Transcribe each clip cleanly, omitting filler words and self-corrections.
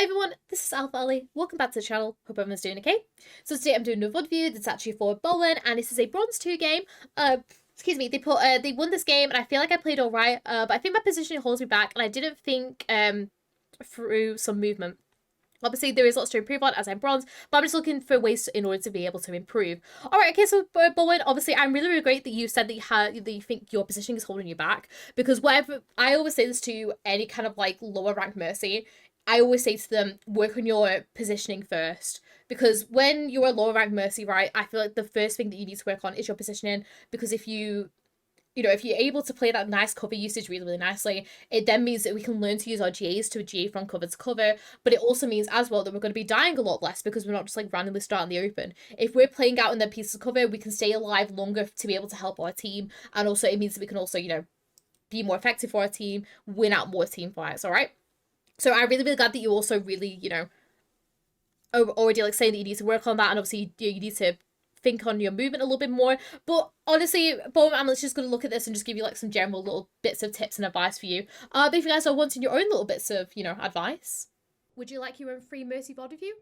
everyone, this is AlphaAli. Welcome back to the channel. Hope everyone's doing okay. So today I'm doing a VOD review that's actually for Bowyen, and this is a Bronze 2 game. Excuse me, they won this game, and I feel like I played alright, but I think my positioning holds me back, and I didn't think through some movement. Obviously, there is lots to improve on as I'm bronze, but I'm just looking for ways in order to be able to improve. Alright, okay, so Bowyen, obviously, I'm really great that you said that you think your positioning is holding you back, because whatever, I always say this to any kind of, like, lower ranked Mercy, I always say to them, work on your positioning first. Because when you're a lower ranked Mercy, right, I feel like the first thing that you need to work on is your positioning, because if you're able to play that nice cover usage really, really nicely, it then means that we can learn to use our GAs to GA from cover to cover, but it also means as well that we're going to be dying a lot less because we're not just like randomly starting the open. If we're playing out in their pieces of cover, we can stay alive longer to be able to help our team, and also it means that we can also, be more effective for our team, win out more team fights, alright? So I'm really, really glad that you also really, already like saying that you need to work on that, and obviously you need to think on your movement a little bit more. But honestly, Bowyen, I'm just going to look at this and just give you like some general little bits of tips and advice for you. But if you guys are wanting your own little bits of, advice, would you like your own free Mercy VOD review?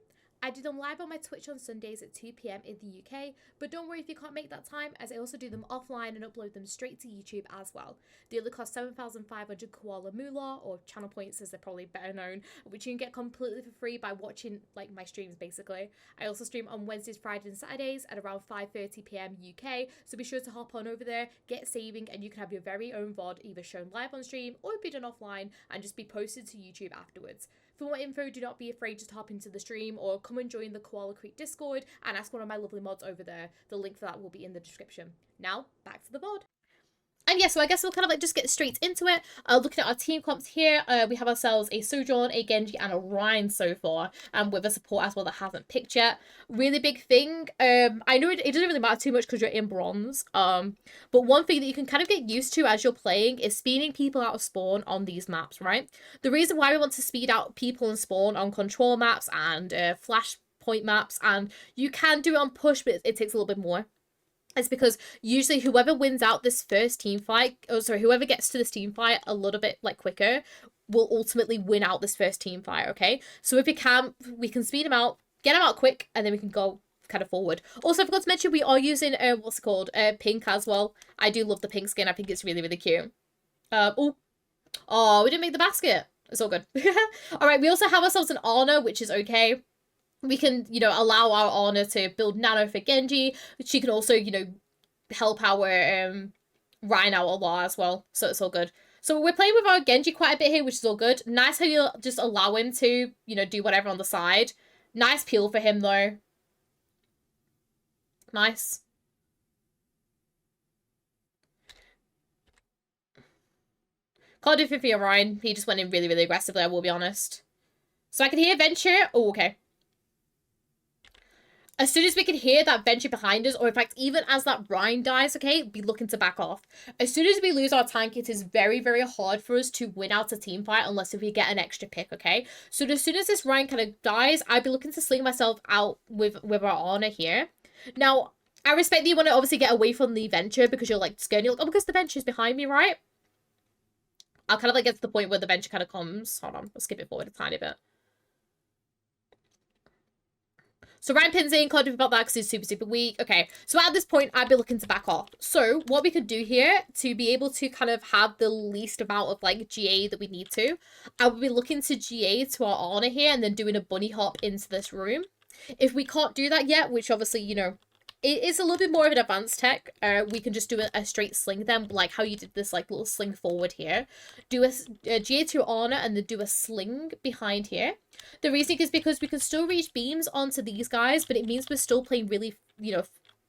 I do them live on my Twitch on Sundays at 2 PM in the UK, but don't worry if you can't make that time, as I also do them offline and upload them straight to YouTube as well. They only cost 7,500 Koala Moolah, or channel points as they're probably better known, which you can get completely for free by watching like my streams basically. I also stream on Wednesdays, Fridays and Saturdays at around 5:30 PM UK, so be sure to hop on over there, get saving, and you can have your very own VOD either shown live on stream or be done offline and just be posted to YouTube afterwards. For more info, do not be afraid to hop into the stream or come and join the Koala Creek Discord and ask one of my lovely mods over there. The link for that will be in the description. Now, back to the VOD. And yeah, so I guess we'll kind of like just get straight into it. Looking at our team comps here, we have ourselves a Sojourn, a Genji, and a Ryan so far, with a support as well that hasn't picked yet. Really big thing. I know it doesn't really matter too much because you're in bronze. But one thing that you can kind of get used to as you're playing is speeding people out of spawn on these maps, right? The reason why we want to speed out people and spawn on control maps and flashpoint maps, and you can do it on push, but it takes a little bit more. It's because usually whoever wins out this first team fight, whoever gets to this team fight a little bit like quicker will ultimately win out this first team fight, okay? So if we can speed them out, get them out quick, and then we can go kind of forward. Also, I forgot to mention we are using, pink as well. I do love the pink skin. I think it's really, really cute. Oh, we didn't make the basket. It's all good. All right, we also have ourselves an Honor, which is okay. We can, allow our Honor to build Nano for Genji. She can also, help our Ryan out a lot as well. So it's all good. So we're playing with our Genji quite a bit here, which is all good. Nice how you just allow him to, do whatever on the side. Nice peel for him, though. Nice. Can't do 50 on Ryan. He just went in really, really aggressively, I will be honest. So I can hear Venture. Oh, okay. As soon as we can hear that Venture behind us, or in fact, even as that Ryan dies, okay, be looking to back off. As soon as we lose our tank, it is very, very hard for us to win out a team fight unless if we get an extra pick, okay? So as soon as this Ryan kind of dies, I'd be looking to sling myself out with our Honor here. Now, I respect that you want to obviously get away from the Venture because you're like scared. You're like, oh, because the Venture's behind me, right? I'll kind of like get to the point where the Venture kind of comes. Hold on, I'll skip it forward a tiny bit. So Ryan pins in, can't do about that because he's super, super weak. Okay, so at this point, I'd be looking to back off. So what we could do here to be able to kind of have the least amount of like GA that we need to, I would be looking to GA to our Honor here and then doing a bunny hop into this room. If we can't do that yet, which obviously, it is a little bit more of an advanced tech. We can just do a straight sling then, like how you did this like little sling forward here. Do a GA to your Honor and then do a sling behind here. The reason is because we can still reach beams onto these guys, but it means we're still playing really,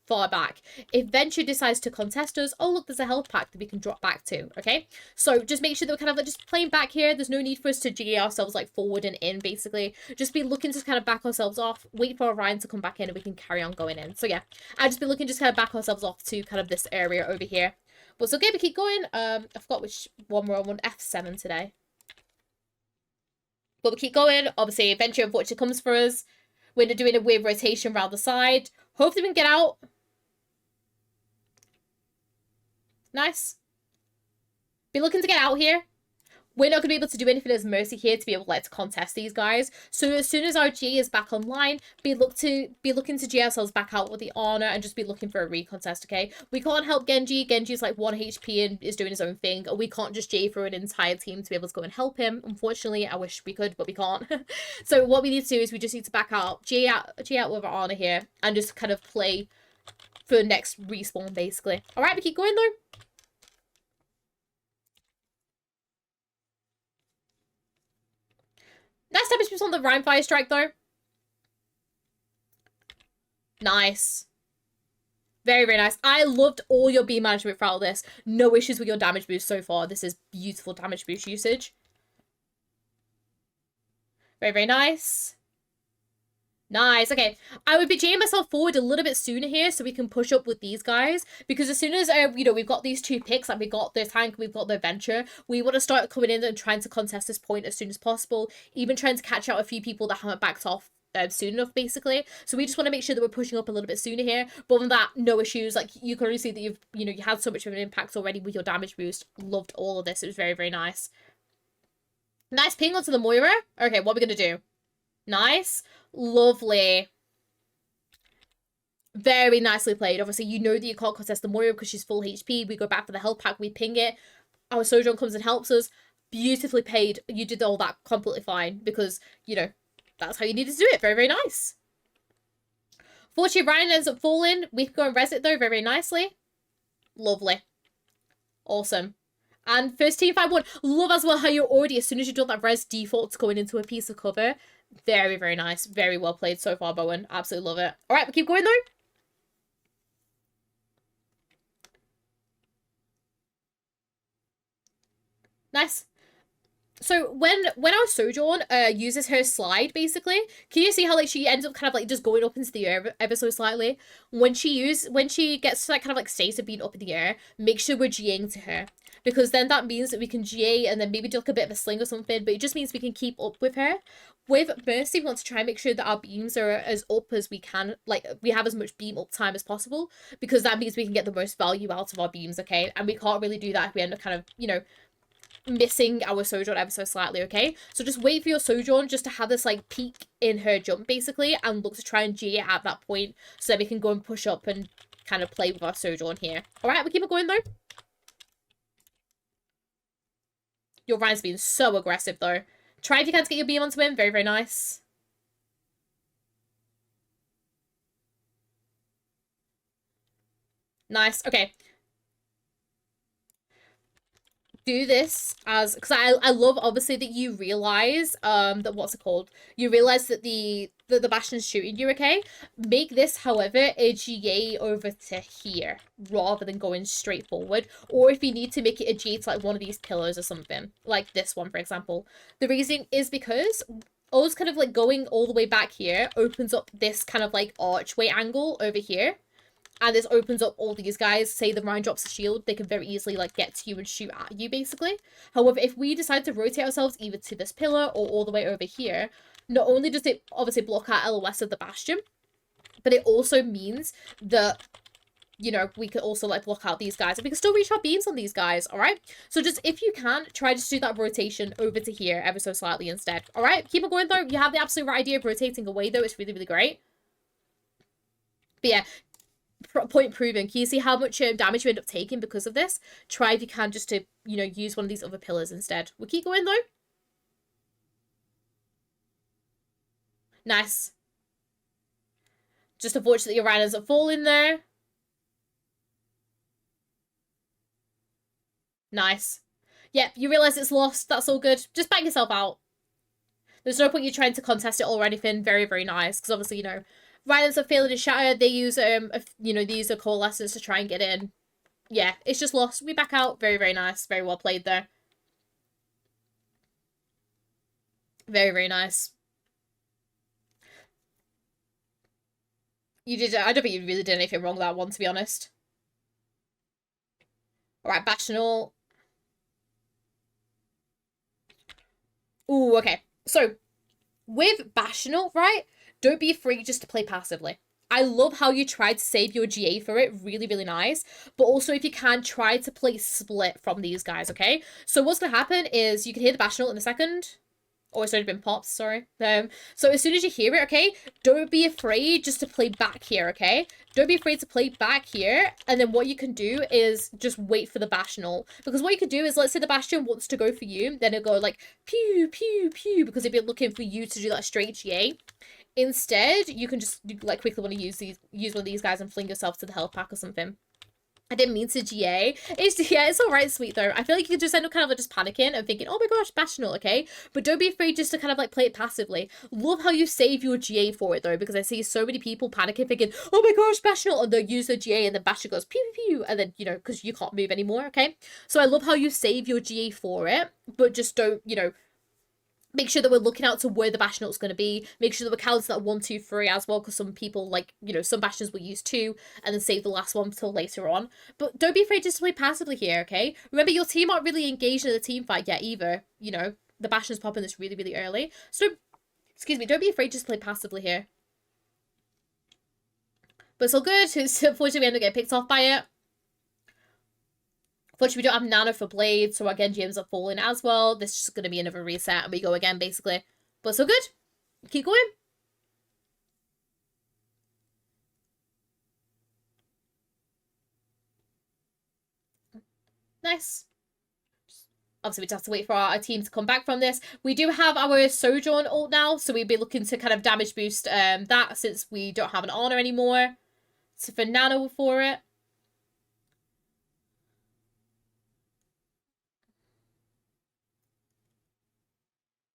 far back. If Venture decides to contest us, oh look, there's a health pack that we can drop back to, okay? So just make sure that we're kind of like just playing back here. There's no need for us to GA ourselves like forward and in, basically. Just be looking to kind of back ourselves off, wait for Ryan to come back in and we can carry on going in. So yeah, I'd just be looking to just kind of back ourselves off to kind of this area over here. But it's okay, we keep going. I forgot which one we're on, F7 today. But we keep going. Obviously, Venture unfortunately comes for us. We're doing a weird rotation around the side. Hopefully we can get out. Nice. Be looking to get out here. we're not going to be able to do anything as Mercy here to be able to contest these guys. So as soon as our GA is back online, be looking to GA ourselves back out with the honor and just be looking for a recontest, okay? We can't help Genji. Genji's like 1 HP and is doing his own thing. We can't just GA for an entire team to be able to go and help him. Unfortunately, I wish we could, but we can't. So what we need to do is we just need to back out, GA out with our honor here and just kind of play for next respawn, basically. All right, we keep going though. Nice damage boost on the Rhyme Fire Strike, though. Nice. Very, very nice. I loved all your beam management throughout this. No issues with your damage boost so far. This is beautiful damage boost usage. Very, very nice. Nice. Okay, I would be jamming myself forward a little bit sooner here so we can push up with these guys, because as soon as you know, we've got these 2 picks, like we got the tank, we've got the adventure, we want to start coming in and trying to contest this point as soon as possible, even trying to catch out a few people that haven't backed off soon enough, basically. So we just want to make sure that we're pushing up a little bit sooner here. But other than that, no issues. Like, you can already see that you had so much of an impact already with your damage boost. Loved all of this. It was very, very nice. Nice ping onto the Moira. Okay, what are we gonna do? Nice. Lovely. Very nicely played. Obviously, you know that you can't contest the Moira because she's full HP. We go back for the health pack. We ping it. Our Sojourn comes and helps us. Beautifully played. You did all that completely fine because, you know, that's how you needed to do it. Very, very nice. Fortunately, Ryan ends up falling. We can go and res it, though, very, very nicely. Lovely. Awesome. And first team 5-1. Love as well how you're already, as soon as you do that res, defaults going into a piece of cover. Very, very nice. Very well played so far, Bowyen. Absolutely love it. All right, we keep going, though. Nice. So when our Sojourn uses her slide, basically, can you see how like she ends up kind of like just going up into the air ever so slightly? When she gets to that kind of like state of being up in the air, make sure we're GAing to her. Because then that means that we can GA and then maybe do like a bit of a sling or something, but it just means we can keep up with her. With Mercy, we want to try and make sure that our beams are as up as we can, like we have as much beam up time as possible, because that means we can get the most value out of our beams, okay? And we can't really do that if we end up kind of, you know, missing our Sojourn ever so slightly, okay? So just wait for your Sojourn just to have this like peak in her jump, basically, and look to try and GA at that point so that we can go and push up and kind of play with our Sojourn here. All right, we keep it going though. Your Ryan's being so aggressive, though. Try if you can to get your beam onto him. Very, very nice. Nice. Okay. Do this as... Because I love, obviously, that you realise, that what's it called? You realise that the Bastion's shooting you, okay? Make this, however, a GA over to here, rather than going straight forward. Or if you need to make it a GA to, like, one of these pillars or something. Like this one, for example. The reason is because us kind of, like, going all the way back here opens up this kind of, like, archway angle over here. And this opens up all these guys. Say the Ryan drops a shield, they can very easily like get to you and shoot at you, basically. However, if we decide to rotate ourselves either to this pillar or all the way over here, not only does it obviously block our LOS of the Bastion, but it also means that, you know, we could also like block out these guys and we can still reach our beams on these guys, all right? So just, if you can, try to do that rotation over to here ever so slightly instead, all right? Keep it going though. You have the absolute right idea of rotating away though. It's really, really great. But yeah, point proven. Can you see how much damage you end up taking because of this? Try if you can just to, you know, use one of these other pillars instead. We'll keep going though. Nice. Just unfortunately your Rhinos are falling there. Nice. Yep, you realise it's lost. That's all good. Just back yourself out. There's no point you trying to contest it or anything. Very, very nice. Because obviously, you know, Rhinos are failing to shatter. They use, you know, these are coalescence to try and get in. Yeah, it's just lost. We back out. Very, very nice. Very well played there. Very, very nice. You did, I don't think you really did anything wrong that one, to be honest. Alright, Bastional. Ooh, okay. So, with Bastional, right, don't be afraid just to play passively. I love how you tried to save your GA for it. Really, really nice. But also, if you can, try to play split from these guys, okay? So what's going to happen is you can hear the Bastional in a second. Oh, it's already been popped, sorry. So as soon as you hear it, okay, don't be afraid just to play back here, okay? Don't be afraid to play back here. And then what you can do is just wait for the Bastional. Because what you can do is, let's say the Bastion wants to go for you. Then it'll go like, pew, pew, pew. Because it'd be looking for you to do that straight GA. Instead, you can just, like, quickly want to use one of these guys and fling yourself to the health pack or something. I didn't mean to GA. It's alright, sweet, though. I feel like you could just end up kind of like just panicking and thinking, oh my gosh, Bastional, okay? But don't be afraid just to kind of like play it passively. Love how you save your GA for it, though, because I see so many people panicking, thinking, oh my gosh, Bastional, and they'll use the GA and then Bastion goes pew, pew, pew, and then, you know, because you can't move anymore, okay? So I love how you save your GA for it, but just don't, you know, make sure that we're looking out to where the Bastion's going to be. Make sure that we're counting that 1, 2, 3 as well, because some people, like, you know, some Bastions will use 2 and then save the last one till later on. But don't be afraid just to play passively here, okay? Remember, your team aren't really engaged in the team fight yet either. You know, the Bastion's popping this really, really early. So, excuse me, don't be afraid just to play passively here. But it's all good. Unfortunately, we end up getting picked off by it. Unfortunately, we don't have Nano for Blade, so again, James are falling as well. This is just going to be another reset, and we go again, basically. But so good. Keep going. Nice. Obviously, we just have to wait for our team to come back from this. We do have our Sojourn ult now, so we'll be looking to kind of damage boost that, since we don't have an Honor anymore. So for Nano for it.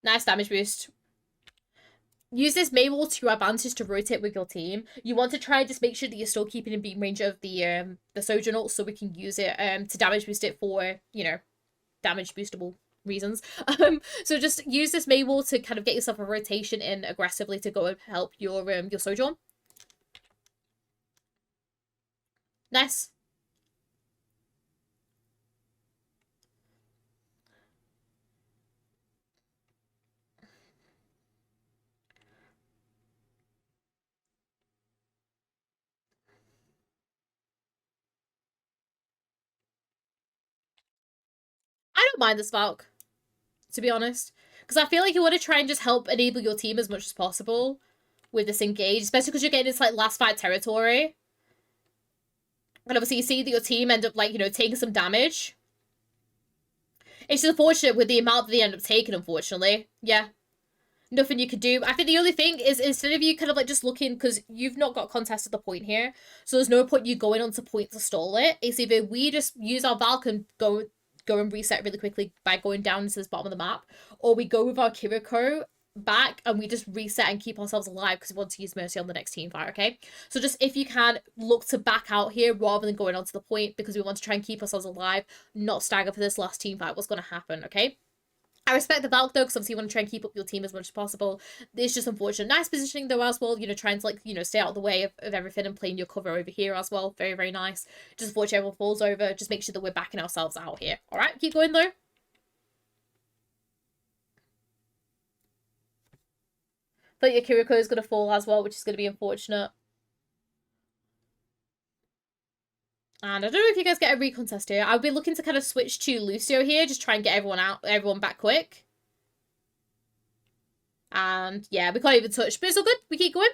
Nice damage boost. Use this Maywall to your advantage to rotate with your team. You want to try and just make sure that you're still keeping in beam range of the Sojourn ult, so we can use it to damage boost it for, you know, damage boostable reasons. So just use this Maywall to kind of get yourself a rotation in aggressively to go and help your Sojourn. Nice. I don't mind this Valk, to be honest. Because I feel like you want to try and just help enable your team as much as possible with this engage. Especially because you're getting this, like, last fight territory. And obviously you see that your team end up, like, you know, taking some damage. It's just unfortunate with the amount that they end up taking, unfortunately. Yeah. Nothing you could do. I think the only thing is, instead of you kind of like just looking, because you've not got contested the point here, so there's no point you going onto point to stall it. It's either we just use our Valk and go and reset really quickly by going down to this bottom of the map, or we go with our Kiriko back and we just reset and keep ourselves alive because we want to use Mercy on the next team fight, okay? So just, if you can, look to back out here rather than going onto the point, because we want to try and keep ourselves alive, not stagger for this last team fight. What's going to happen, okay? I respect the Valk though, because obviously you want to try and keep up your team as much as possible. It's just unfortunate. Nice positioning though as well, you know, trying to, like, you know, stay out of the way of everything and playing your cover over here as well. Very, very nice. Just unfortunately everyone falls over. Just make sure that we're backing ourselves out here. Alright, keep going though. But your Kiriko is going to fall as well, which is going to be unfortunate. And I don't know if you guys get a recontest here. I'll be looking to kind of switch to Lucio here. Just try and get everyone back quick. And yeah, we can't even touch, but it's all good. We keep going.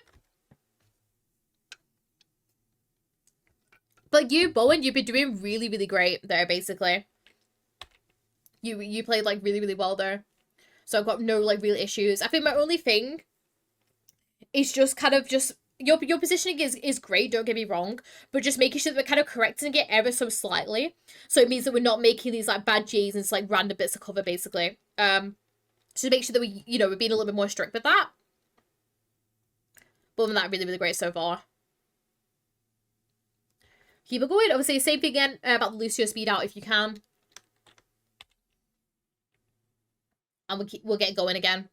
But you, Bowyen, you've been doing really, really great there, basically. You played, like, really, really well there. So I've got no, like, real issues. I think my only thing is just kind of just... Your positioning is great, don't get me wrong, but just making sure that we're kind of correcting it ever so slightly. So it means that we're not making these, like, bad Gs and just, like, random bits of cover, basically. So make sure that we, you know, we're being a little bit more strict with that. But other than that, really, really great so far. Keep it going. Obviously, same thing again about the Lucio speed out if you can. And we'll get going again.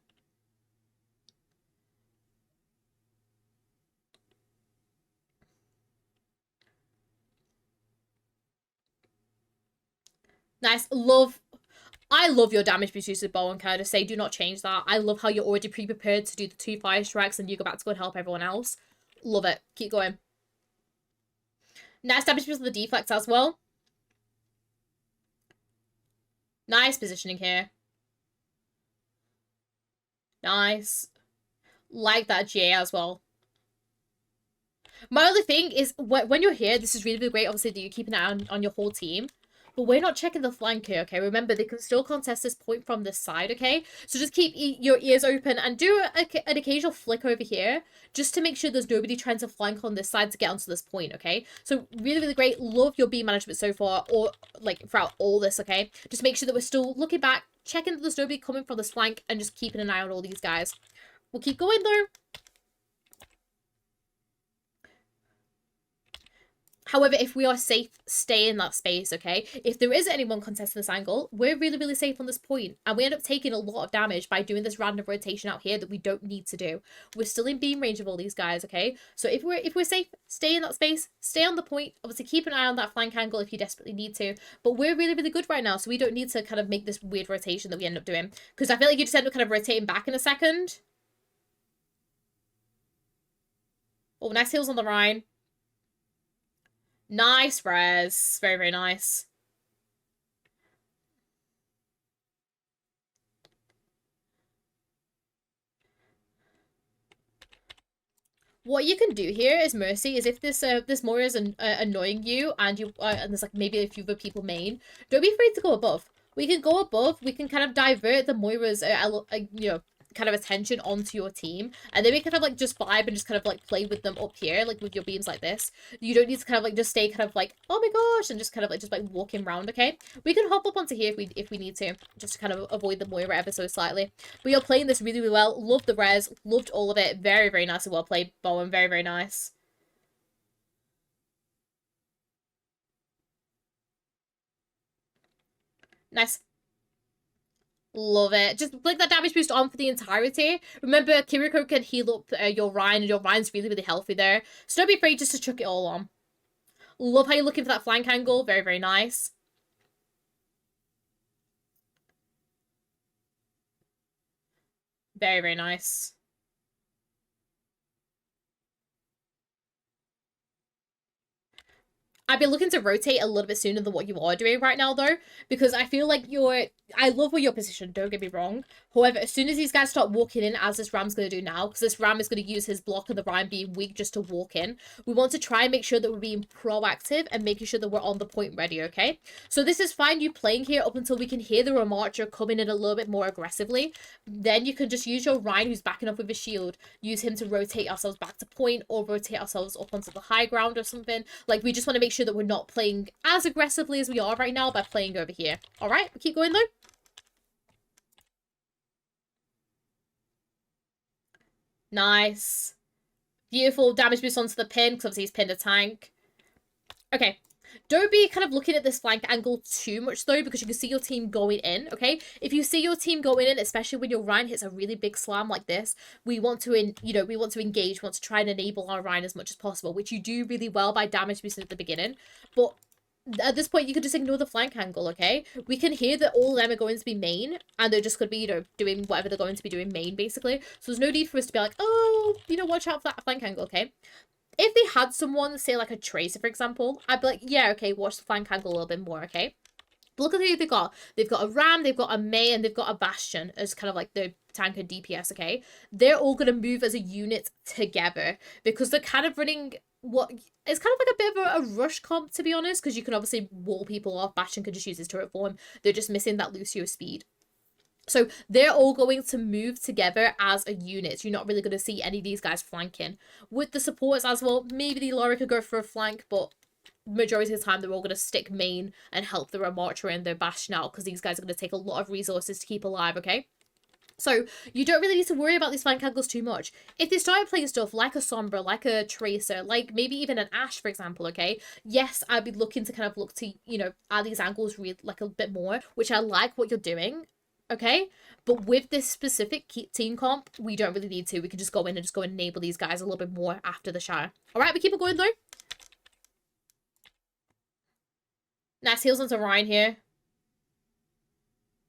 Nice. I love your damage boost use with Bowyen, can I just say, do not change that. I love how you're already pre-prepared to do the 2 fire strikes and you go back to go and help everyone else. Love it. Keep going. Nice damage with the deflex as well. Nice positioning here. Nice. Like that GA as well. My only thing is, when you're here, this is really, really great, obviously, that you keep an eye on your whole team. But we're not checking the flank here, okay? Remember, they can still contest this point from this side, okay? So just keep your ears open and do an occasional flick over here just to make sure there's nobody trying to flank on this side to get onto this point, okay? So really, really great. Love your B management so far, or like throughout all this, okay? Just make sure that we're still looking back, checking that there's nobody coming from this flank, and just keeping an eye on all these guys. We'll keep going, though. However, if we are safe, stay in that space, okay? If there is anyone contesting this angle, we're really, really safe on this point. And we end up taking a lot of damage by doing this random rotation out here that we don't need to do. We're still in beam range of all these guys, okay? So if we're safe, stay in that space, stay on the point. Obviously, keep an eye on that flank angle if you desperately need to. But we're really, really good right now, so we don't need to kind of make this weird rotation that we end up doing. Because I feel like you just end up kind of rotating back in a second. Oh, nice heals on the Rhine. Nice res. Very, very nice. What you can do here is Mercy is if this Moira is annoying you and there's like maybe a few other people main, don't be afraid to go above. We can go above. We can kind of divert the Moira's you know, kind of attention onto your team, and then we kind of like just vibe and just kind of like play with them up here, like with your beams like this. You don't need to kind of like just stay kind of like, oh my gosh, and just kind of like walking around, okay? We can hop up onto here if we need to, just to kind of avoid the Moira ever so slightly. But you're playing this really, really well. Loved the res, loved all of it. Very, very nice and well played, Bowyen. Very, very nice. Nice. Love it. Just like that damage boost on for the entirety. Remember, Kiriko can heal up your Rhine, and your Rhine's really, really healthy there. So don't be afraid just to chuck it all on. Love how you're looking for that flank angle. Very, very nice. Very, very nice. I'd be looking to rotate a little bit sooner than what you are doing right now, though, because I feel like I love where you're positioned, don't get me wrong. However, as soon as these guys start walking in, as this Ram's going to do now, because this Ram is going to use his block and the Ryan being weak just to walk in, we want to try and make sure that we're being proactive and making sure that we're on the point ready, okay? So this is fine, you playing here up until we can hear the Remarcher coming in a little bit more aggressively. Then you can just use your Ryan, who's backing up with his shield, use him to rotate ourselves back to point or rotate ourselves up onto the high ground or something. Like, we just want to make sure that we're not playing as aggressively as we are right now by playing over here. All right, keep going though. Nice. Beautiful damage boost onto the pin, because obviously he's pinned a tank. Okay. Don't be kind of looking at this flank angle too much, though, because you can see your team going in, okay? If you see your team going in, especially when your Rhine hits a really big slam like this, we want to, we want to engage, we want to try and enable our Rhine as much as possible, which you do really well by damage boosting at the beginning. But at this point, you can just ignore the flank angle, okay? We can hear that all of them are going to be main, and they're just going to be, doing whatever they're going to be doing main, basically. So there's no need for us to be like, oh, watch out for that flank angle, okay? If they had someone, say, like a Tracer, for example, I'd be like, yeah, okay, watch the flank angle a little bit more, okay? But look at who they've got. They've got a Ram, they've got a Mei, and they've got a Bastion as kind of like the tank and DPS, okay? They're all going to move as a unit together because they're kind of running what is kind of like a bit of a rush comp, to be honest, because you can obviously wall people off. Bastion can just use his turret form. They're just missing that Lucio speed. So they're all going to move together as a unit. You're not really going to see any of these guys flanking. With the supports as well, maybe the Laura could go for a flank, but majority of the time they're all going to stick main and help the Remarcher and their Bastion out, because these guys are going to take a lot of resources to keep alive, okay? So you don't really need to worry about these flank angles too much. If they start playing stuff like a Sombra, like a Tracer, like maybe even an Ashe, for example, okay? Yes, I'd be looking to kind of look to, add these angles really like a bit more, which I like what you're doing. Okay, but with this specific team comp, we don't really need to. We can just go in and enable these guys a little bit more after the Shire. All right, we keep it going though. Nice heals onto Ryan here.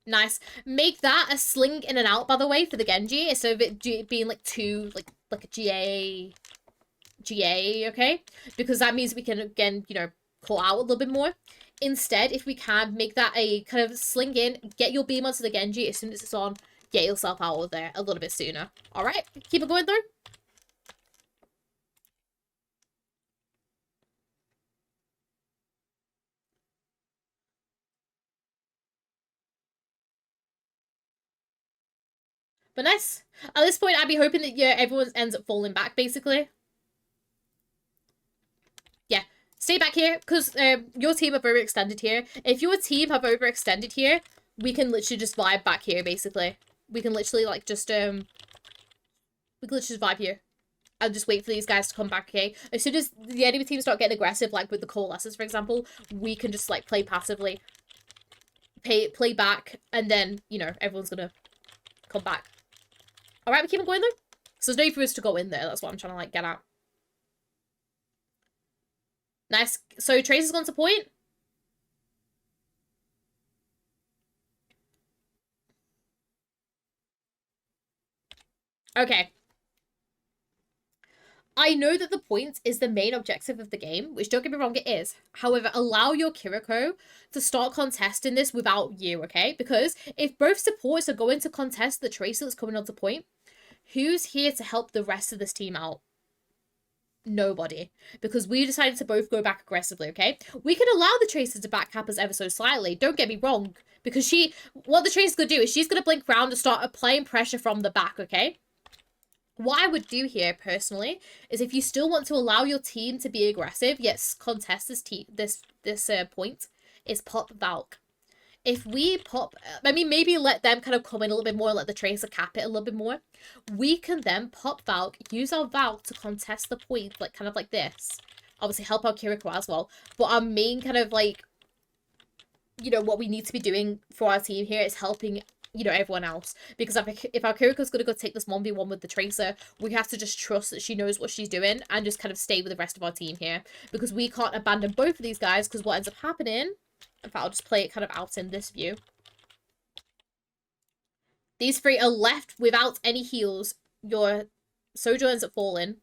Nice. Make that a sling in and out, by the way, for the Genji, instead of it being like two, like a GA GA, okay? Because that means we can, again, you know, call out a little bit more. Instead, if we can, make that a kind of sling in, get your beam onto the Genji as soon as it's on, get yourself out of there a little bit sooner. Alright, keep it going though. But nice. At this point, I'd be hoping that, yeah, everyone ends up falling back, basically. Yeah, stay back here, because your team have overextended here. If your team have overextended here, we can literally just vibe back here, basically. We can literally, like, just, we can literally just vibe here. I'll just wait for these guys to come back, okay? As soon as the enemy team start getting aggressive, like with the coalescers, for example, we can just, like, play passively. Play back, and then, you know, everyone's gonna come back. Alright, we keep on going, though? So there's no need for us to go in there. That's what I'm trying to, like, get at. Nice. So Tracer's gone to point. Okay. I know that the point is the main objective of the game, which don't get me wrong, it is. However, allow your Kiriko to start contesting this without you, okay? Because if both supports are going to contest the Tracer that's coming onto point, who's here to help the rest of this team out? Nobody. Because we decided to both go back aggressively, okay? We can allow the Tracer to backcap us ever so slightly, don't get me wrong. Because what the Tracer's gonna do is she's gonna blink around and start applying pressure from the back, okay? What I would do here, personally, is if you still want to allow your team to be aggressive, yes, contest this point, is pop Valk. If we pop, I mean, maybe let them kind of come in a little bit more, let the Tracer cap it a little bit more. We can then pop Valk, use our Valk to contest the point, like, kind of like this. Obviously, help our Kiriko as well. But our main kind of, like, you know, what we need to be doing for our team here is helping, you know, everyone else. Because if our Kiriko's going to go take this 1v1 with the Tracer, we have to just trust that she knows what she's doing and just kind of stay with the rest of our team here. Because we can't abandon both of these guys, because what ends up happening... In fact, I'll just play it kind of out in this view. These three are left without any heals. Your Sojo ends up falling.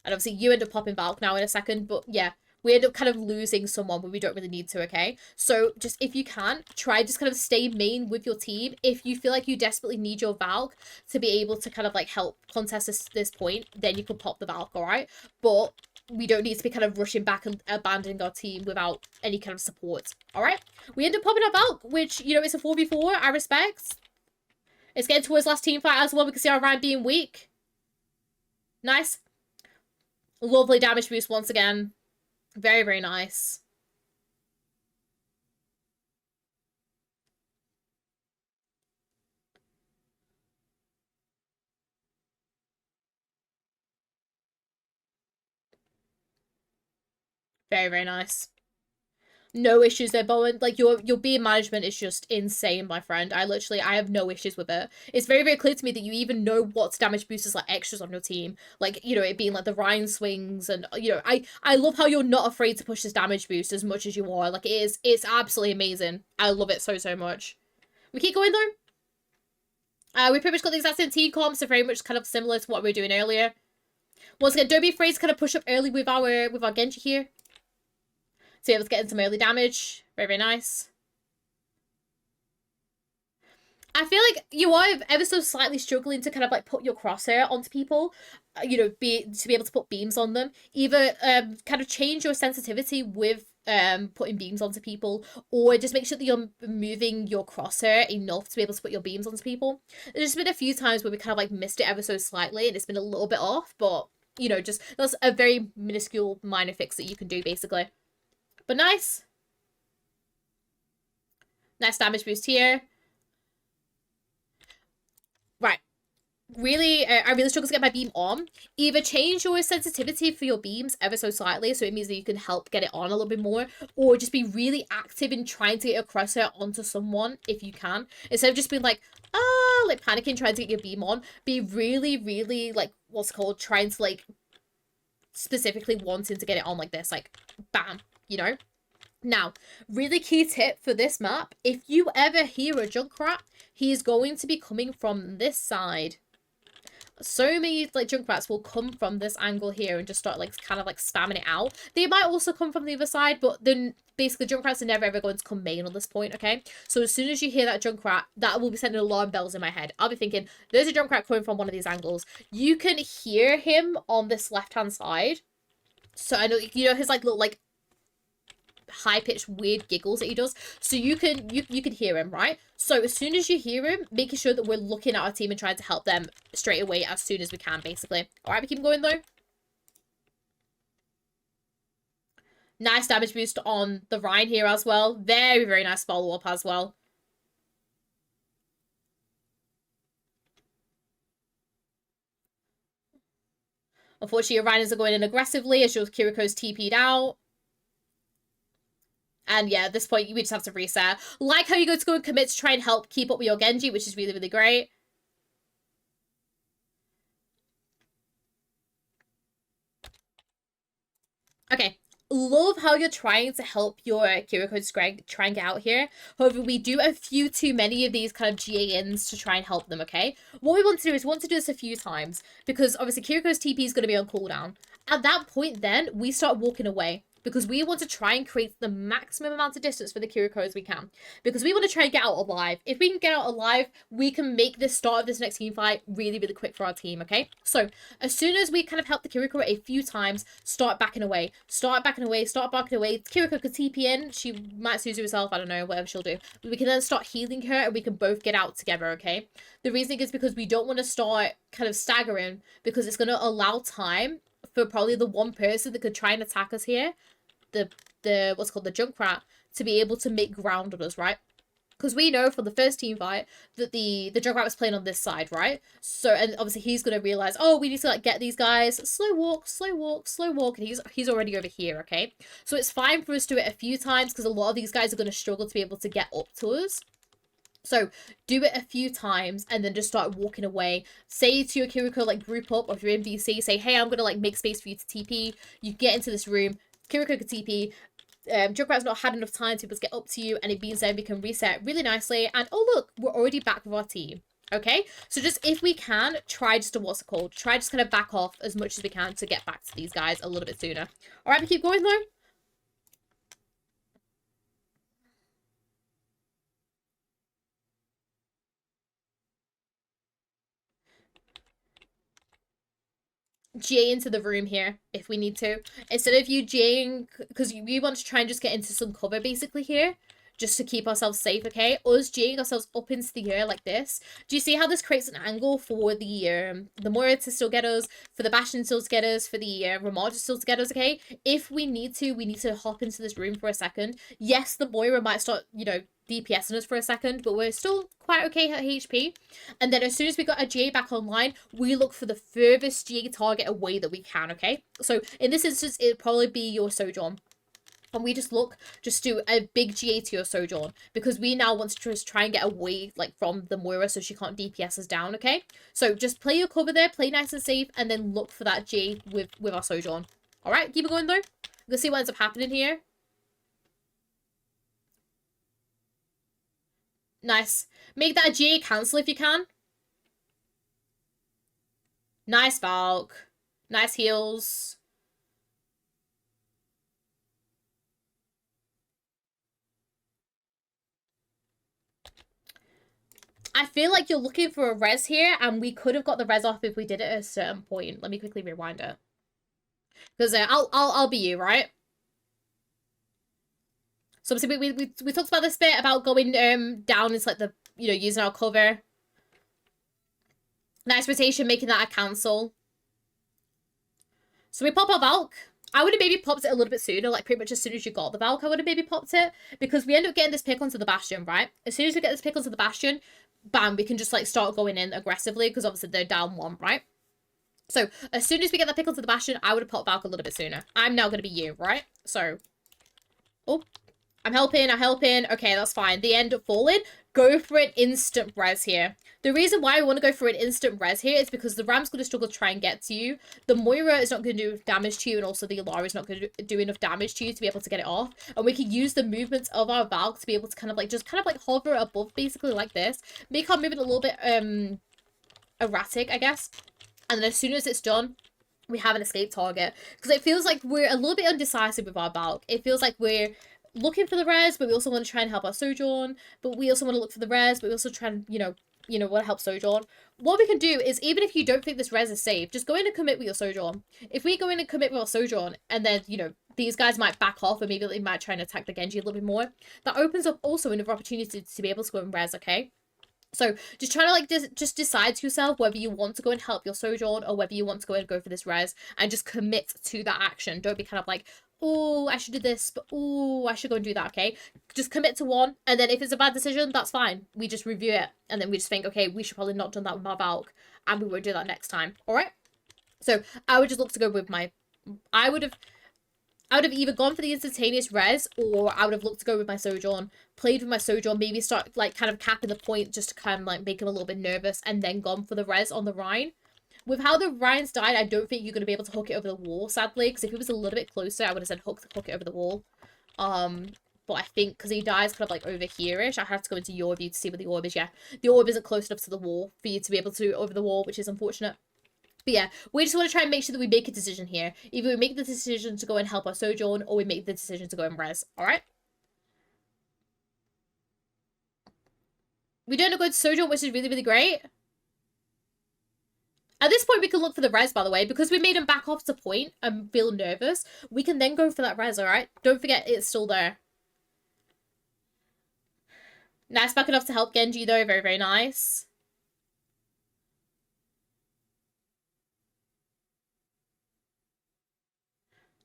And obviously you end up popping Valk now in a second. But yeah, we end up kind of losing someone when we don't really need to, okay? So just if you can, try just kind of stay main with your team. If you feel like you desperately need your Valk to be able to kind of like help contest this point, then you can pop the Valk, alright? But... we don't need to be kind of rushing back and abandoning our team without any kind of support. Alright? We end up popping our Valk, which, you know, it's a 4v4. I respect. It's getting towards last team fight as well. We can see our Ryan being weak. Nice. Lovely damage boost once again. Very, very nice. Very, very nice. No issues there, Bowyen. Like, your beam management is just insane, my friend. I have no issues with it. It's very, very clear to me that you even know what damage boosters, like, extras on your team. Like, you know, it being, like, the Rhine swings and, you know, I love how you're not afraid to push this damage boost as much as you are. Like, it's absolutely amazing. I love it so, so much. We keep going, though. We pretty much got the exact same team comp, so very much kind of similar to what we were doing earlier. Once again, don't be afraid to kind of push up early with our Genji here. So yeah, let's get in some early damage. Very, very nice. I feel like you are ever so slightly struggling to kind of like put your crosshair onto people. You know, to be able to put beams on them. Either kind of change your sensitivity with putting beams onto people, or just make sure that you're moving your crosshair enough to be able to put your beams onto people. There's just been a few times where we kind of like missed it ever so slightly and it's been a little bit off, but you know, just that's a very minuscule minor fix that you can do basically. But nice. Nice damage boost here. Right. Really, I really struggle to get my beam on. Either change your sensitivity for your beams ever so slightly, so it means that you can help get it on a little bit more, or just be really active in trying to get your crosshair onto someone if you can. Instead of just being like, like panicking, trying to get your beam on, be really, really, like, what's it called, trying to, like, specifically wanting to get it on like this, like, bam, you know? Now, really key tip for this map, if you ever hear a Junkrat, he is going to be coming from this side. so many like Junkrats will come from this angle here and just start like kind of like spamming it out. They might also come from the other side, but then basically Junkrats are never ever going to come main on this point, okay? So as soon as you hear that Junkrat, that will be sending alarm bells in my head. I'll be thinking, there's a Junkrat coming from one of these angles. You can hear him on this left-hand side. So I know, you know, his like little like high-pitched weird giggles that he does, so you can hear him, right? So as soon as you hear him, making sure that we're looking at our team and trying to help them straight away as soon as we can, basically. All right, we keep going though. Nice damage boost on the Rhine here as well. Very, very nice follow-up as well. Unfortunately, your Rhinos are going in aggressively as your Kiriko's TP'd out. And yeah, at this point, we just have to reset. Like how you go and commit to try and help keep up with your Genji, which is really, really great. Okay. Love how you're trying to help your Kiriko try and get out here. However, we do a few too many of these kind of GA-ins to try and help them, okay? What we want to do is do this a few times, because obviously Kiriko's TP is going to be on cooldown. At that point then, we start walking away, because we want to try and create the maximum amount of distance for the Kiriko as we can. Because we want to try and get out alive. If we can get out alive, we can make the start of this next team fight really, really quick for our team, okay? So, as soon as we kind of help the Kiriko a few times, start backing away. Start backing away, start backing away. Kiriko could TP in. She might Suzu herself, I don't know, whatever she'll do. But we can then start healing her and we can both get out together, okay? The reason is because we don't want to start kind of staggering, because it's going to allow time for probably the one person that could try and attack us here, the what's called the Junkrat, to be able to make ground on us, right? Because we know from the first team fight that the Junkrat was playing on this side, right? So, and obviously he's going to realize, oh, we need to like get these guys, slow walk, slow walk, slow walk, and he's already over here, okay? So it's fine for us to do it a few times, because a lot of these guys are going to struggle to be able to get up to us. So do it a few times and then just start walking away. Say to your Kiriko, like, group up, or if you're in VC, say, hey, I'm going to like make space for you to TP. You get into this room, Kiriko could TP, Junkrat's not had enough time to be able to get up to you, and it means then we can reset really nicely, and oh look, we're already back with our team. Okay, so just if we can, try just to try just kind of back off as much as we can to get back to these guys a little bit sooner. All right, we keep going though. GA into the room here if we need to. Instead of you GAing, because we want to try and just get into some cover basically here, just to keep ourselves safe, okay? Us GAing ourselves up into the air like this. Do you see how this creates an angle for the Moira to still get us, for the Bastion still to get us, for the Ramada still to get us, okay? If we need to hop into this room for a second. Yes, the Moira might start, you know, DPSing us for a second, but we're still quite okay at HP. And then as soon as we got a GA back online, we look for the furthest GA target away that we can, okay? So in this instance, it'd probably be your Sojourn. And we just do a big GA to your Sojourn, because we now want to just try and get away like from the Moira so she can't DPS us down, okay? So just play your cover there, play nice and safe, and then look for that GA with our Sojourn. Alright, keep it going though. Let's see what ends up happening here. Nice. Make that a GA cancel if you can. Nice Valk. Nice heals. I feel like you're looking for a res here, and we could have got the res off if we did it at a certain point. Let me quickly rewind it. Because I'll be you, right? So obviously we talked about this bit about going down into like the, you know, using our cover. Nice rotation, making that a cancel. So we pop our Valk. I would have maybe popped it a little bit sooner, like pretty much as soon as you got the Valk, I would have maybe popped it, because we end up getting this pick onto the Bastion, right? As soon as we get this pick onto the Bastion, bam, we can just like start going in aggressively, because obviously they're down one, right? So as soon as we get that pick onto the Bastion, I would have popped Valk a little bit sooner. I'm now going to be you, right? So, oh, I'm helping. Okay, that's fine. They end up falling. Go for an instant res here. The reason why I want to go for an instant res here is because the Ram's going to struggle to try and get to you. The Moira is not going to do damage to you, and also the Illaria is not going to do enough damage to you to be able to get it off. And we can use the movements of our Valk to be able to kind of like hover above, basically like this. Make our movement a little bit erratic, I guess. And then as soon as it's done, we have an escape target. Because it feels like we're a little bit undecisive with our bulk. It feels like we're looking for the res, but we also want to try and help our Sojourn. But we also want to look for the res, but we also try and, want to help Sojourn. What we can do is, even if you don't think this res is safe, just go in and commit with your Sojourn. If we go in and commit with our Sojourn, and then, these guys might back off, and maybe they might try and attack the Genji a little bit more, that opens up also another opportunity to be able to go and res, okay? So just try to like just decide to yourself whether you want to go and help your Sojourn or whether you want to go and go for this res, and just commit to that action. Don't be kind of like, oh, I should do this, but oh, I should go and do that, okay? Just commit to one, and then if it's a bad decision, that's fine. We just review it, and then we just think, okay, we should probably not done that with our Valk, and we won't do that next time, alright? So I would just look to go with my... I would have either gone for the instantaneous res, or I would have looked to go with my Sojourn, played with my Sojourn, maybe start, like, kind of capping the point just to kind of, like, make him a little bit nervous, and then gone for the res on the Rhine. With how the Rhine's died, I don't think you're going to be able to hook it over the wall, sadly, because if it was a little bit closer, I would have said hook it over the wall. But I think, because he dies kind of, like, over here-ish, I have to go into your view to see where the orb is, yeah. The orb isn't close enough to the wall for you to be able to over the wall, which is unfortunate. But yeah, we just want to try and make sure that we make a decision here. Either we make the decision to go and help our Sojourn, or we make the decision to go and res. Alright? We don't know go to Sojourn, which is really, really great. At this point, we can look for the res, by the way. Because we made him back off to point and feel nervous, we can then go for that res, alright? Don't forget, it's still there. Nice back enough to help Genji, though. Very, very nice.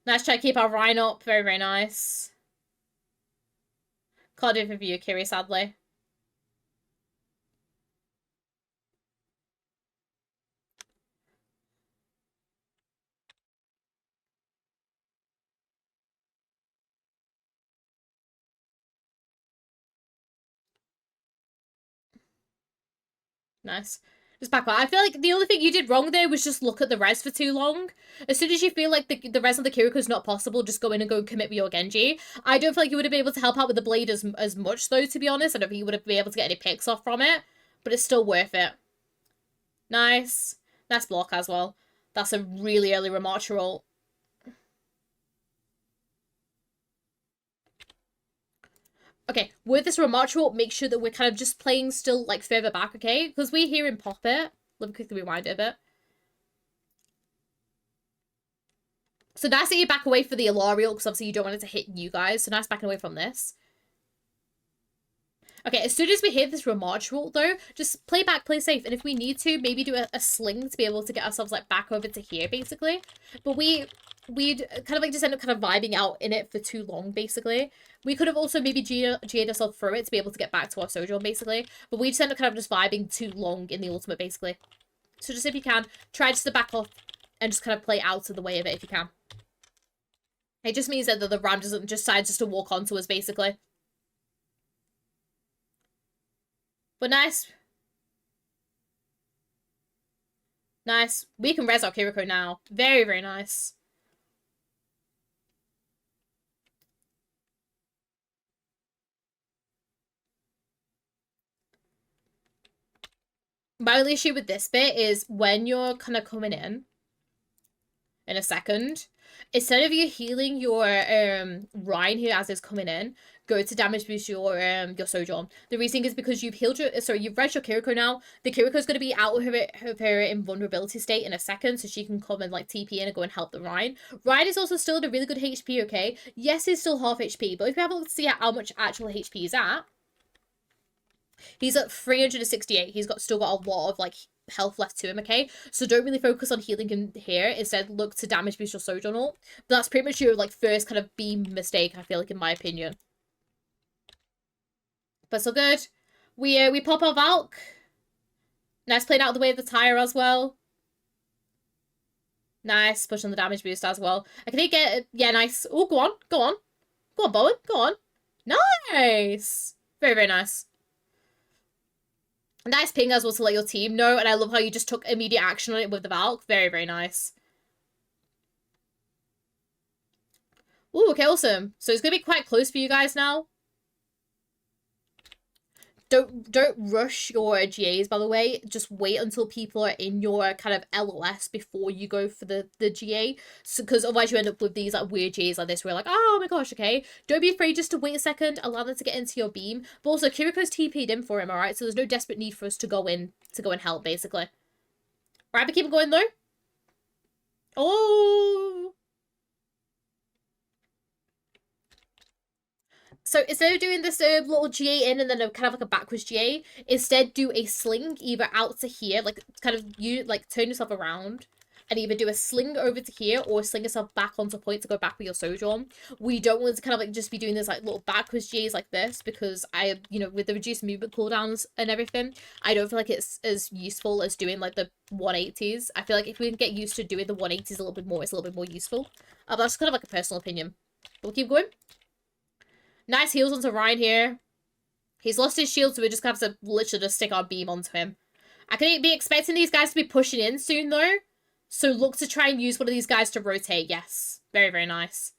Nice try to keep our Rhine up. Very, very nice. Can't do it for view, Kiri, sadly. Nice. Just back on. I feel like the only thing you did wrong there was just look at the res for too long. As soon as you feel like the res on the Kiriko is not possible, just go in and go and commit with your Genji. I don't feel like you would have been able to help out with the blade as much, though, to be honest. I don't think you would have been able to get any picks off from it. But it's still worth it. Nice. Nice block as well. That's a really early remarch roll. Okay, with this remarch roll, make sure that we're kind of just playing still, like, further back, okay? Because we hear him pop it. Let me quickly rewind it a bit. So nice that you back away for the Alarial, because obviously you don't want it to hit you guys. So nice backing away from this. Okay, as soon as we hit this remarch roll, though, just play back, play safe. And if we need to, maybe do a sling to be able to get ourselves, like, back over to here, basically. But we'd kind of, like, just end up kind of vibing out in it for too long, basically. We could have also maybe GA'd ourselves through it to be able to get back to our Sojourn, basically. But we just end up kind of just vibing too long in the ultimate, basically. So just if you can, try just to back off and just kind of play out of the way of it if you can. It just means that the ram doesn't just decide just to walk onto us, basically. But nice. Nice. We can res our Kiriko now. Very, very nice. My only issue with this bit is when you're kind of coming in a second, instead of you healing your Rhine here as it's coming in, go to damage boost your Sojourn. The reason is because you've healed your, you've read your Kiriko now. The Kiriko's going to be out of her invulnerability state in a second, so she can come and like TP in and go and help the Rhine. Rhine is also still at a really good HP, okay? Yes, he's still half HP, but if we have a look to see how much actual HP he's at, he's at 368. He's still got a lot of like health left to him, okay? So don't really focus on healing him here. Instead, look to damage boost your Sojourn ult. But that's pretty much your like first kind of beam mistake, I feel like, in my opinion. But so good. We pop our Valk. Nice playing out of the way of the tire as well. Nice, pushing the damage boost as well. I can get it. Yeah, nice. Oh, go on, go on. Go on, Bowyen, go on. Nice. Very, very nice. Nice ping as well to let your team know, and I love how you just took immediate action on it with the Valk. Very, very nice. Ooh, okay, awesome. So it's going to be quite close for you guys now. don't rush your GAs, by the way. Just wait until people are in your kind of LOS before you go for the GA. So, because otherwise you end up with these like weird GAs like this where you're like, oh my gosh, okay. Don't be afraid just to wait a second, allow them to get into your beam. But also Kiriko's TP'd in for him, alright? So there's no desperate need for us to go and help, basically. Alright, but keep it going though. Oh, so instead of doing this little GA in and then a kind of like a backwards GA, instead do a sling either out to here, like kind of you like turn yourself around and either do a sling over to here or sling yourself back onto point to go back with your Sojourn. We don't want to kind of like just be doing this like little backwards GAs like this because with the reduced movement cooldowns and everything, I don't feel like it's as useful as doing like the 180s. I feel like if we can get used to doing the 180s a little bit more, it's a little bit more useful. But that's kind of like a personal opinion. But we'll keep going. Nice heals onto Ryan here. He's lost his shield, so we just have to literally just stick our beam onto him. I can be expecting these guys to be pushing in soon, though. So look to try and use one of these guys to rotate. Yes. Very, very nice.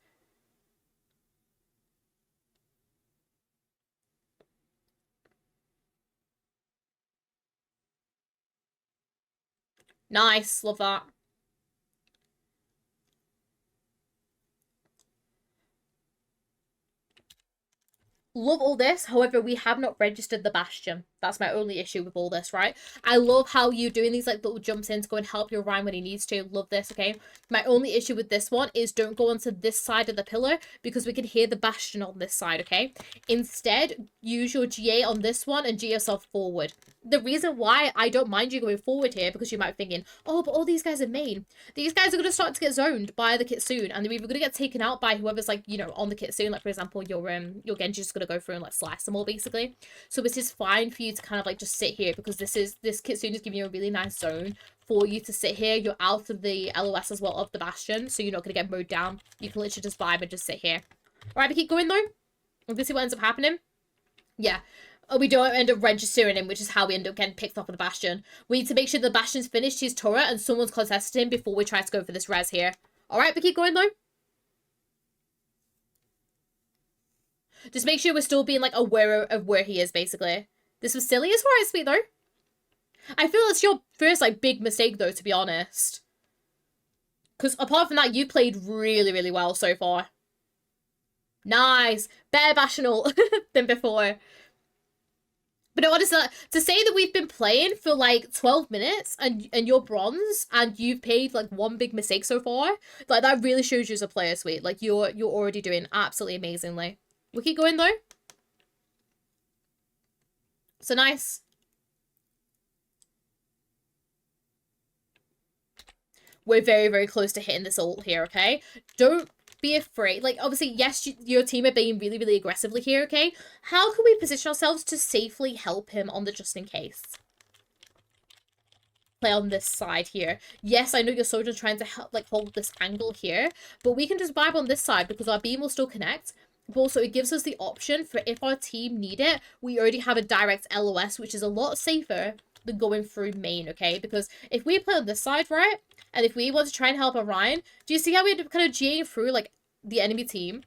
Nice. Love that. Love all this, however, we have not registered the Bastion. That's my only issue with all this, right? I love how you're doing these like little jumps in to go and help your Ryan when he needs to. Love this, okay? My only issue with this one is don't go onto this side of the pillar because we can hear the Bastion on this side, okay? Instead, use your GA on this one and G yourself forward. The reason why I don't mind you going forward here, because you might be thinking, oh, but all these guys are main. These guys are going to start to get zoned by the Kitsune, and they're either going to get taken out by whoever's, like, you know, on the Kitsune. Like, for example, your Genji's just going to go through and, like, slice them all, basically. So this is fine for you to kind of, like, just sit here, because this Kitsune is giving you a really nice zone for you to sit here. You're out of the LOS as well of the Bastion, so you're not going to get mowed down. You can literally just vibe and just sit here. Alright, we keep going, though. We're going to see what ends up happening. Yeah. We don't end up registering him, which is how we end up getting picked off of the Bastion. We need to make sure the Bastion's finished his turret and someone's contested him before we try to go for this res here. Alright, but keep going though. Just make sure we're still being like aware of where he is, basically. This was silly. It's alright, sweet though. I feel it's your first like big mistake though, to be honest. Because apart from that, you played really, really well so far. Nice. Better Bastional than before. But no, honestly, to say that we've been playing for like 12 minutes and you're bronze and you've paid like one big mistake so far, like that really shows you as a player, sweet. Like you're already doing absolutely amazingly. We'll keep going though. So nice. We're very, very close to hitting this ult here, okay? Don't be afraid. Like, obviously, yes, your team are being really, really aggressively here, okay? How can we position ourselves to safely help him on the just in case? Play on this side here. Yes, I know your soldier's trying to help, like, hold this angle here, but we can just vibe on this side because our beam will still connect. But also, it gives us the option for if our team need it, we already have a direct LOS, which is a lot safer than going through main, okay? Because if we play on this side, right, and if we want to try and help Orion, do you see how we end up kind of GAing through, like, the enemy team?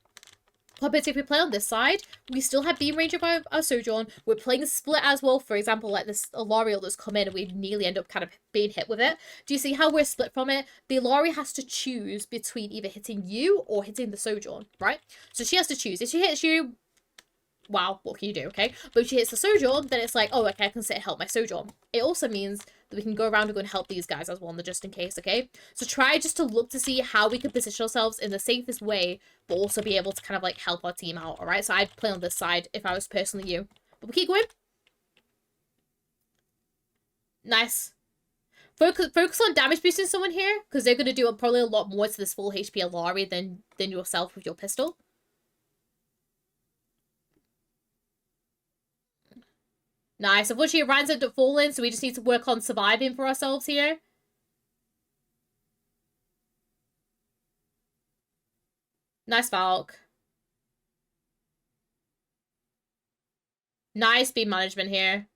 But if we play on this side, we still have beam range of our Sojourn. We're playing split as well. For example, like this Alariel that's come in and we nearly end up kind of being hit with it. Do you see how we're split from it? The Alari has to choose between either hitting you or hitting the Sojourn, right? So she has to choose. If she hits you, wow, what can you do, okay? But if she hits the Sojourn, then it's like, oh, okay, I can sit and help my Sojourn. It also means that we can go around and go and help these guys as well, just in case, okay? So try just to look to see how we can position ourselves in the safest way, but also be able to kind of, like, help our team out, alright? So I'd play on this side if I was personally you. But we keep going. Nice. Focus on damage boosting someone here, because they're going to do probably a lot more to this full HP Alari than yourself with your pistol. Nice. Unfortunately, Ryan's ended up falling, so we just need to work on surviving for ourselves here. Nice Valk. Nice speed management here.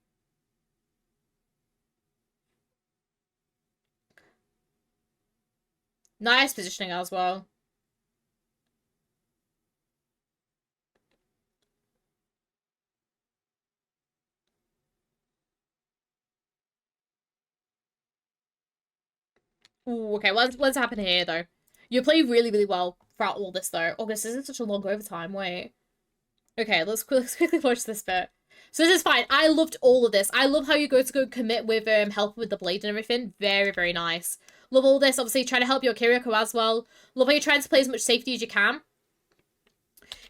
Nice positioning as well. Ooh, okay, what's happening here, though? You play really, really well throughout all this, though. Oh, this isn't such a long overtime, wait. Okay, let's quickly watch this bit. So this is fine. I loved all of this. I love how you go commit with help with the blade and everything. Very, very nice. Love all this. Obviously, trying to help your Kiriko as well. Love how you're trying to play as much safety as you can.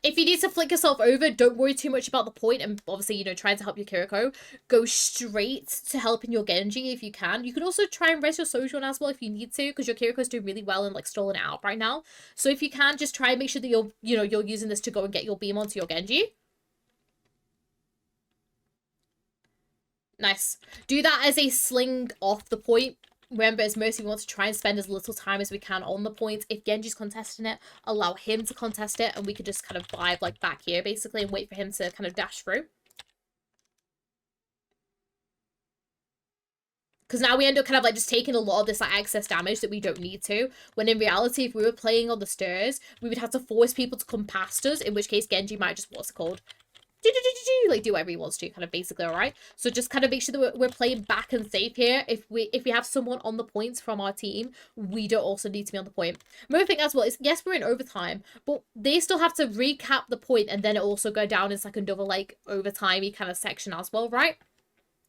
If you need to flick yourself over, don't worry too much about the point, and obviously, you know, trying to help your Kiriko. Go straight to helping your Genji if you can. You can also try and rest your Sojourn as well if you need to, because your Kiriko's doing really well and like stalling it out right now. So if you can, just try and make sure that you're using this to go and get your beam onto your Genji. Nice. Do that as a sling off the point. Remember, as Mercy, we want to try and spend as little time as we can on the point. If Genji's contesting it, allow him to contest it, and we could just kind of vibe like back here, basically, and wait for him to kind of dash through. Because now we end up kind of like just taking a lot of this like excess damage that we don't need to. When in reality, if we were playing on the stairs, we would have to force people to come past us, in which case Genji might just, what's it called? Like do whatever he wants to, kind of basically. All right, so just kind of make sure that we're playing back and safe here. If we have someone on the points from our team, we don't also need to be on the point. Another thing as well is, yes, we're in overtime, but they still have to recap the point, and then it also go down in like another like overtimey kind of section as well, right?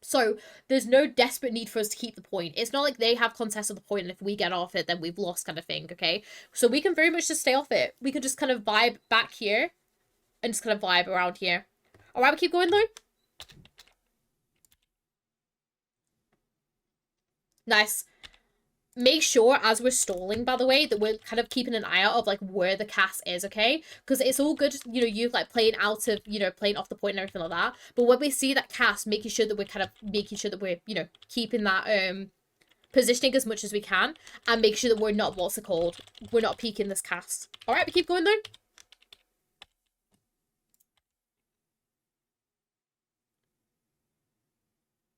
So there's no desperate need for us to keep the point. It's not like they have contest of the point, and if we get off it, then we've lost, kind of thing. Okay, so we can very much just stay off it. We could just kind of vibe back here and just kind of vibe around here. All right, we keep going though. Nice. Make sure as we're stalling, by the way, that we're kind of keeping an eye out of like where the cast is, okay? Because it's all good, you know, you like playing out of, you know, playing off the point and everything like that. But when we see that cast, making sure that we're kind of making sure that we're, you know, keeping that positioning as much as we can, and make sure that we're not, what's it called? We're not peeking this cast. All right, we keep going though.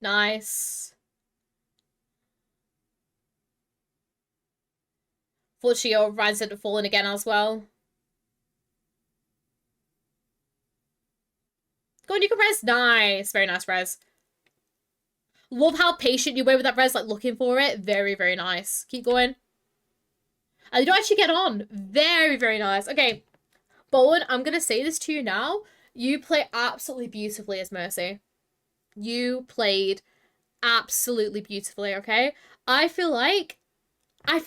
Nice. Fortunately, your Ryan's had fallen again as well. Go on, you can res. Nice. Very nice res. Love how patient you were with that res, like looking for it. Very, very nice. Keep going. And you don't actually get on. Very, very nice. Okay. Bowyen, I'm going to say this to you now. You play absolutely beautifully as Mercy. You played absolutely beautifully, okay? I feel like I've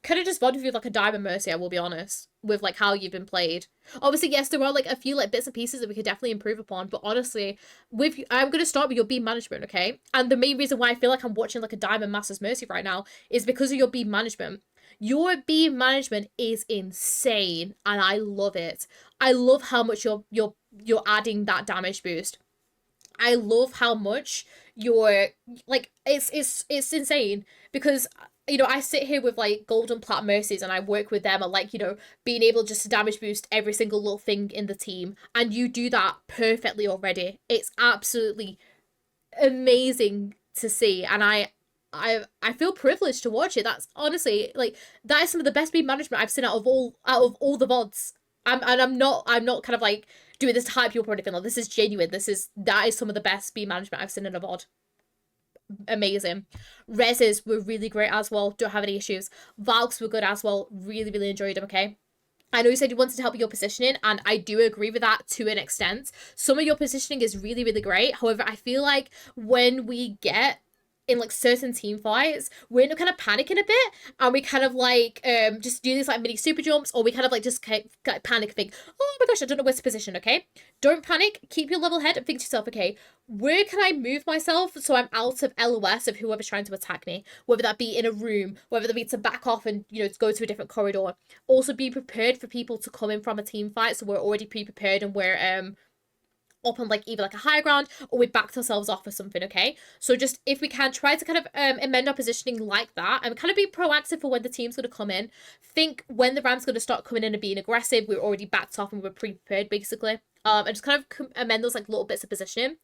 kind of just bonded with you like a Diamond Mercy, I will be honest, with like how you've been played. Obviously, yes, there are like a few like bits and pieces that we could definitely improve upon, but honestly, with you, I'm gonna start with your beam management, okay? And the main reason why I feel like I'm watching like a Diamond Masters Mercy right now is because of your beam management. Your beam management is insane, and I love it. I love how much you're adding that damage boost. I love how much you're like it's insane, because you know, I sit here with like golden plat mercies and I work with them, and like, you know, being able just to damage boost every single little thing in the team, and you do that perfectly already. It's absolutely amazing to see, and I feel privileged to watch it. That's honestly like, that is some of the best beam management I've seen out of all the VODs. I'm not kind of like doing this to hype you up or anything. Like, this is genuine. That is some of the best beam management I've seen in a VOD. Amazing. Reses were really great as well. Don't have any issues. Valks were good as well. Really, really enjoyed them, okay? I know you said you wanted to help with your positioning, and I do agree with that to an extent. Some of your positioning is really, really great. However, I feel like when we get in like certain team fights, we end up kind of panicking a bit, and we kind of like just do these like mini super jumps, or we kind of like just kind of panic and think, oh my gosh, I don't know where to position. Okay, don't panic, keep your level head and think to yourself, okay, where can I move myself so I'm out of LOS of whoever's trying to attack me, whether that be in a room, whether that be to back off and, you know, to go to a different corridor. Also be prepared for people to come in from a team fight, so we're already pre-prepared and we're up on like either like a higher ground, or we backed ourselves off or something, okay? So just, if we can, try to kind of amend our positioning like that, and kind of be proactive for when the team's going to come in. Think when the ram's going to start coming in and being aggressive, we're already backed off and we're pre-prepared, basically. And just kind of amend those like little bits of positioning.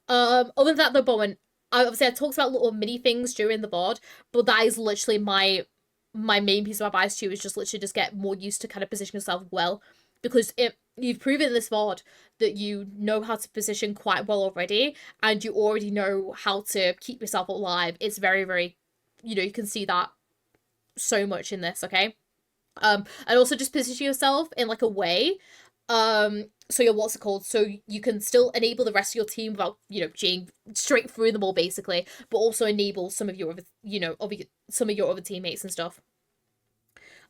Other than that though, Bowyen, obviously I talked about little mini things during the board, but that is literally my main piece of advice to you, is just literally just get more used to kind of position yourself well, because you've proven in this VOD that you know how to position quite well already, and you already know how to keep yourself alive. It's very, very, you know, you can see that so much in this, okay? And also just position yourself in like a way, so you're, what's it called? So you can still enable the rest of your team without, you know, cheating straight through them all basically, but also enable some of your other, you know, some of your other teammates and stuff.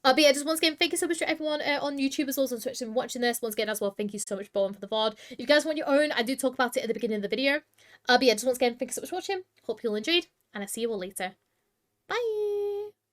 But yeah, just once again, thank you so much to everyone on YouTube as well as on Twitch and watching this. Once again, as well, thank you so much, Bowyen, for the VOD. If you guys want your own, I do talk about it at the beginning of the video. But yeah, just once again, thank you so much for watching. Hope you all enjoyed, and I'll see you all later. Bye!